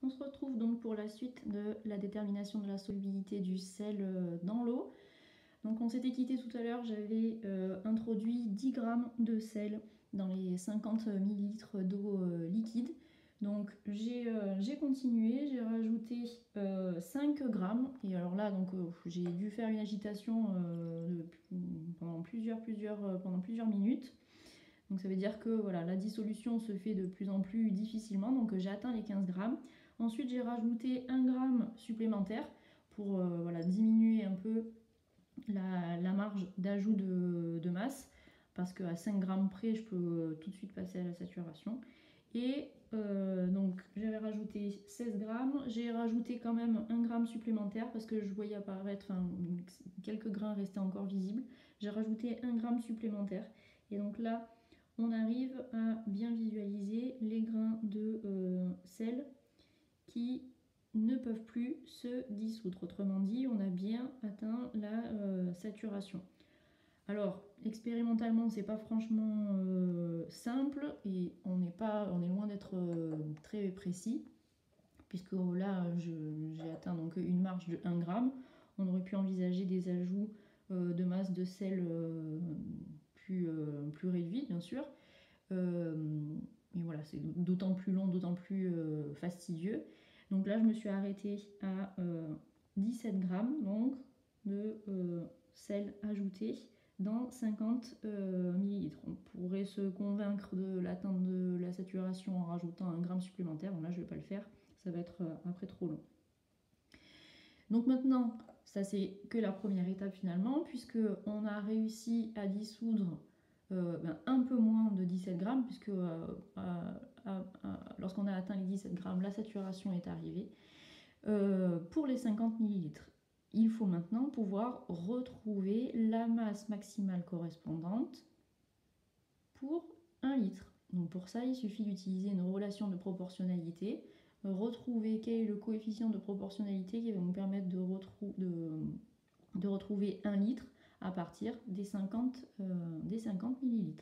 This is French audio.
On se retrouve donc pour la suite de la détermination de la solubilité du sel dans l'eau. Donc on s'était quitté tout à l'heure, j'avais introduit 10 g de sel dans les 50 ml d'eau liquide. Donc j'ai continué, j'ai rajouté 5 g. Et alors là, j'ai dû faire une agitation pendant plusieurs minutes. Donc ça veut dire que voilà, la dissolution se fait de plus en plus difficilement. Donc j'ai atteint les 15 g. Ensuite j'ai rajouté 1 g supplémentaire pour voilà, diminuer un peu la marge d'ajout de masse. Parce qu'à 5 g près, je peux tout de suite passer à la saturation. Et donc j'avais rajouté 16 g, j'ai rajouté quand même 1 g supplémentaire parce que je voyais apparaître, quelques grains restaient encore visibles. J'ai rajouté 1 g supplémentaire. Et donc là, on arrive à bien visualiser les grains de sel qui ne peuvent plus se dissoudre. Autrement dit, on a bien atteint la saturation. Alors, expérimentalement, c'est pas franchement simple et on est loin d'être très précis, puisque là, j'ai atteint donc une marge de 1 g. On aurait pu envisager des ajouts de masse de sel plus réduits, bien sûr. Mais voilà, c'est d'autant plus long, d'autant plus fastidieux. Donc là, je me suis arrêtée à 17 g donc, de sel ajouté dans 50 ml. On pourrait se convaincre de l'atteinte de la saturation en rajoutant 1 g supplémentaire. Bon, là, je ne vais pas le faire, ça va être après trop long. Donc maintenant, ça c'est que la première étape finalement, puisqu'on a réussi à dissoudre un peu moins de 17 g, puisque lorsqu'on a atteint les 17 g, la saturation est arrivée. Pour les 50 ml, il faut maintenant pouvoir retrouver la masse maximale correspondante pour 1 litre. Donc pour ça, il suffit d'utiliser une relation de proportionnalité, retrouver quel est le coefficient de proportionnalité qui va nous permettre de retrouver 1 litre à partir des 50 ml.